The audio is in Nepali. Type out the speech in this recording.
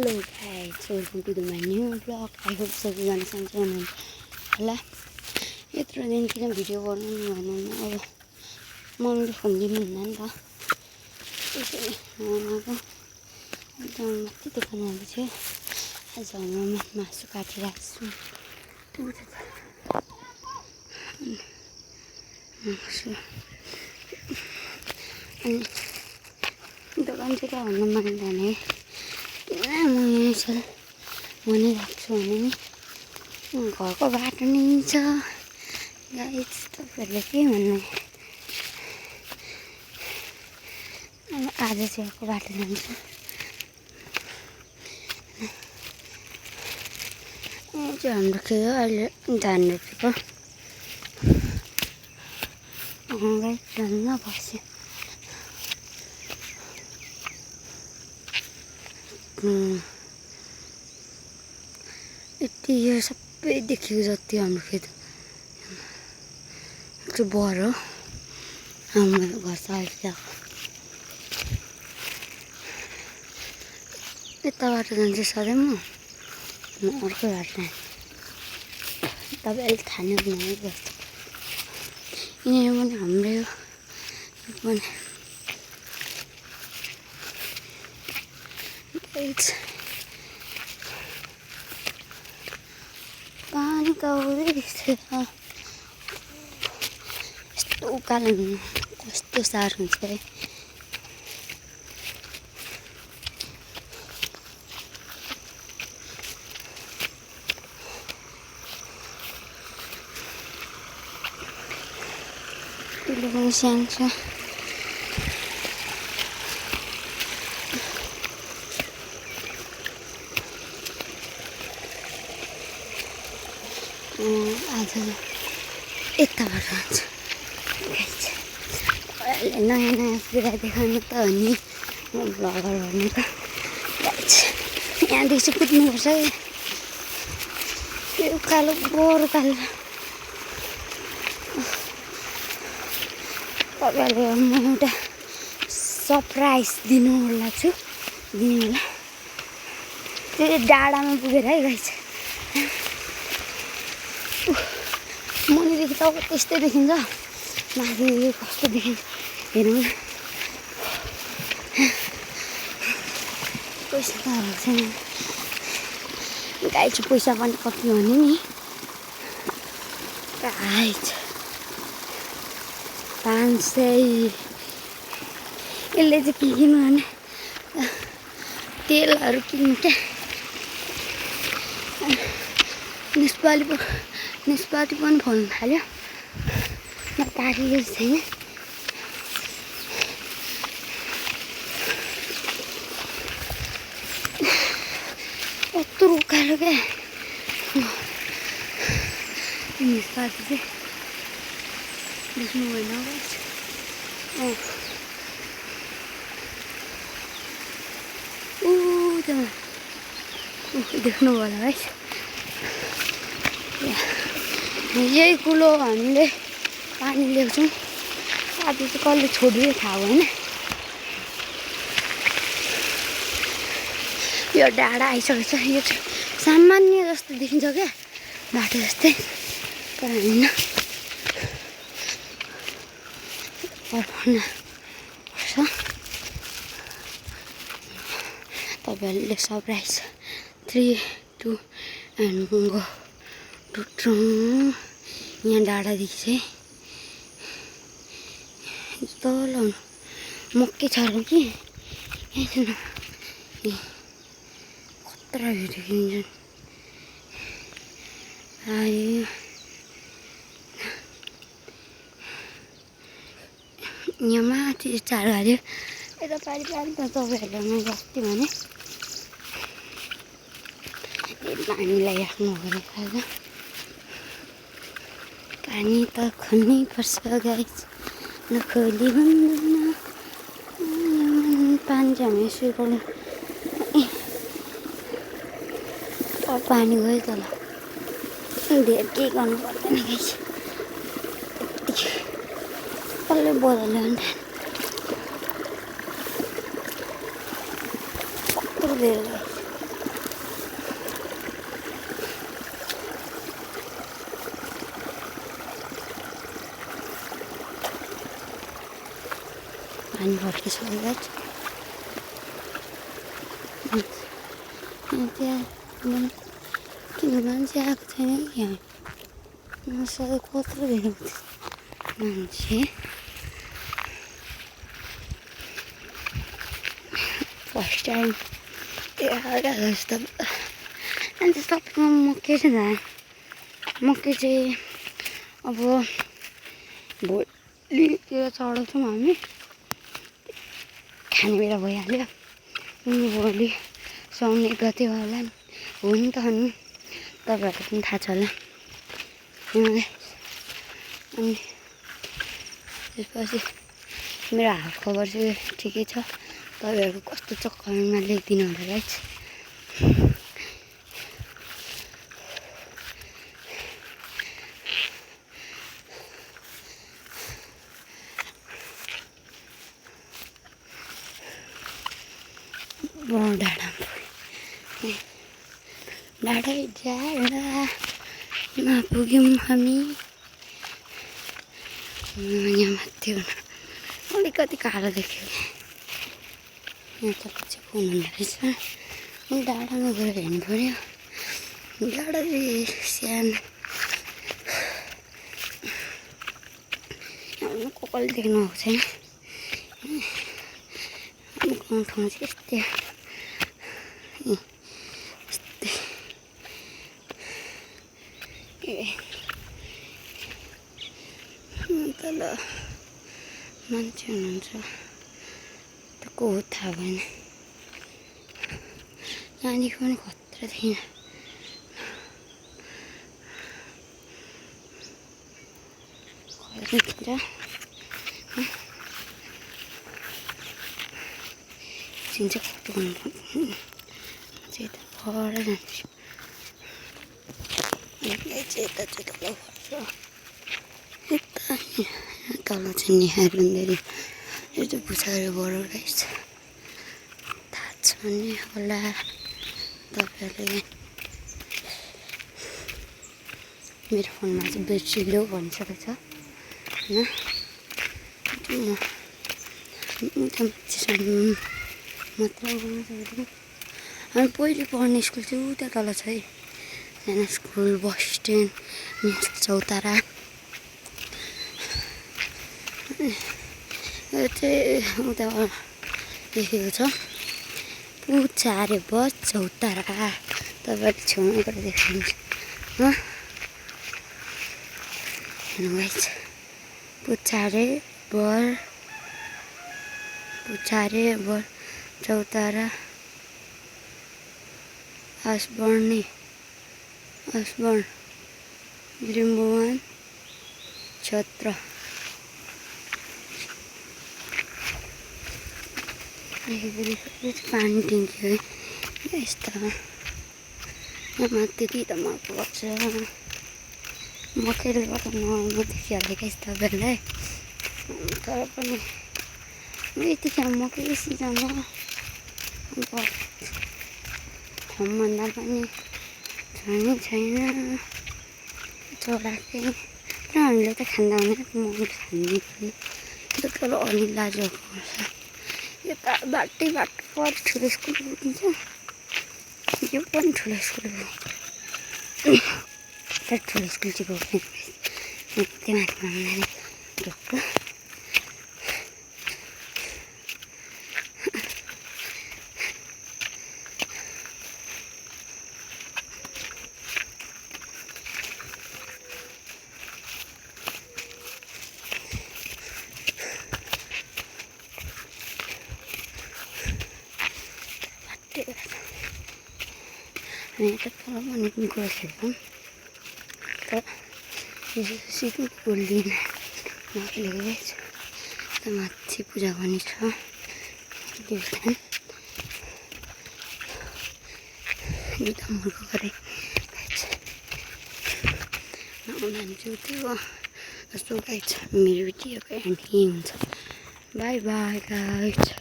Hello guys, welcome to my new vlog. I hope सबैजना सन्चै हुनुहुन्छ होला। यत्रो दिन किन भिडियो गर्नु भनेन, अब मम्मीले फोन दिनुहुन्न नि त। त्यसैले अब एकदम माथि देखाउनु आएको थियो। आज म मासु काटिरहेको छु। अनि दोकान चाहिँ कहाँ भन्नु मान्दैन है। किन म यहाँ यसो भनिराख्छु भने नि घरको बाटो नै छ गाइस, तपाईँहरूले के भन्ने। आज चाहिँ अर्को बाटो जान्छु। यहाँ चाहिँ हाम्रो के हो अहिले धान रोपेको गाइस, धन्न बस्यो। यति यो सबै देखियो जति हाम्रो खेत त्यो बर हो। हाम्रो घर छ अहिले यता बाटो जान्छु सधैँ म अर्को बाटो तपाईँले थाहा नै गर्छ। यिनीहरू पनि हाम्रै हो पनि पानी त आउँदैछ। यस्तो उकालो कस्तो साह्रो हुन्छ है। त्यसले पनि सानो छ। आज यताबाट जान्छ। नयाँ नयाँ कुरा देखाउनु त हो नि म भ्लगर भन्नु त। यहाँदेखि चाहिँ कुद्नुपर्छ है। यो उकालो बर उकालो तपाईँहरूले म एउटा सरप्राइज दिनु होला छु दिनु होला। त्यो डाँडामा पुगेर है गाइस। मुनिदेखि त अब त्यस्तै देखिन्छ, माथि कस्तो देखिन्छ हेरौँ न। पैसा त हालेको छैन गाई चाहिँ। पैसा पनि कति भने नि गाई 500। यसले चाहिँ के किन्नु भने तेलहरू किन्नु क्या। निस्पाती पनि फल्नु थाल्यो। म पारिएको छैन। यत्रो उकालो क्या निस्पाती चाहिँ देख्नु भएन गाइस। देख्नु होला गाइस। यही कुलो हामीले पानी ल्याउँछौँ। आधी चाहिँ कसले छोडिदियो थाहा भएन। यो डाँडा आइसकेको छ। यो चाहिँ सामान्य जस्तो देखिन्छ क्या, बाटो जस्तै, तर होइन। तपाईँहरूले सरप्राइज 3, 2 and गो टुट्रौँ। यहाँ डाँडादेखि चाहिँ तल मकै छर्नु कि यहाँ छैन। खतरा भ्यू देखिन्छ। यहाँ माथि चार हाल्यो। यता पारि पारि त तपाईँहरूलाई मैले अस्ति भने पानीलाई राख्नु पऱ्यो। पानी त खन्नै पर्छ गाइस, नखोली भन्दैन। पानी चाहिँ हामी सुकाउनु पानी गयो तल। धेर केही गर्नु पर्दैन गाइस। कसले बदल्यो भने कत्रो धेरै लाइन भरेको छ गाइस। त्यहाँ किन मान्छे आएको छैन कि यहाँ सधैँ कत्रो धेरै मान्छे। फर्स्ट टाइम त्यहाँ गएको जस्तो। अनि सबैमा मकै छ नि, मकै चाहिँ अब भोलितिर चढाउँछौँ हामी, खाने बेला भइहाल्यो। भोलि साउन 1 गते होला नि, हो नि त। अनि तपाईँहरूलाई पनि थाहा छ होला। अनि त्यसपछि मेरो हालखबर चाहिँ ठिकै छ। तपाईँहरूको कस्तो छ कमेन्टमा लेखिदिनु होला गाइस। डाँडै डाँडामा पुग्यौँ हामी। यहाँ माथि अलिकति कालो देख्यो। यहाँ तल चाहिँ फोन हुँदो रहेछ। डाँडामा गएर हेर्नु पऱ्यो। डाँडा चाहिँ सानो, कसले देख्नु भएको छैन। गाउँ ठाउँ चाहिँ यस्तै तल मान्छे हुनुहुन्छ, त्यो को हो थाहा भएन। यहाँदेखि पनि खतरा थिएन। एकछिन चाहिँ कस्तो गर्नुपर्छ चाहिँ यता पर जान्छु। चाहिँ यता चाहिँ तल पर्छ। यता तल चाहिँ निहार हुँदैन। यो चाहिँ पुछारी बढो रहेछ, थाहा छ नि होला तपाईँहरूले। मेरो फोनमा चाहिँ ब्याट्री लो भनिसकेको छ होइन। मात्र गर्नु सक्दैन। हामी पहिले पढ्ने स्कुल चाहिँ उता तल छ है, सानो स्कुल, बस स्ट्यान्ड, चौतारा। यो चाहिँ उता लेखेको छ पुछारे बस चौतारा। तपाईँले छेउमा गएर देख्नुहुन्छ हेर्नुहोस्, पुछारे बर चौतारा आसबर्न लिम्बुवान क्षेत्र। पानी ट्याङ्की है यस्ता। माथि कि त मर्को गर्छ। मकैले गर्दा नआउनु देखिहालेको यस्तो तपाईँहरूलाई। तर पनि यतिखेर मकै सिजनमा अब ठाउँभन्दा पनि छैन चराकै। र हामीले त खाँदा हुँदैन, म खाँदिनँ पनि। तर अलि लाजको पर्छ। यता बाटो पर ठुलो स्कुल पुगिन्छ। यो पनि ठुलो स्कुल हो, तर ठुलो स्कुल चाहिँ गएको यति माथि भन्नाले ढुक्क। हामी त तल पनि गइसक्यौँ, तर सिधै बोल्दिनँ माथिले गएछ। त माथि पूजा गर्ने छ देवस्थान। यो त मुर्को गरेँ जान्छु त्यो। जस्तो गाइस मेरो भिडियोको एन्ड यही हुन्छ। By by guys.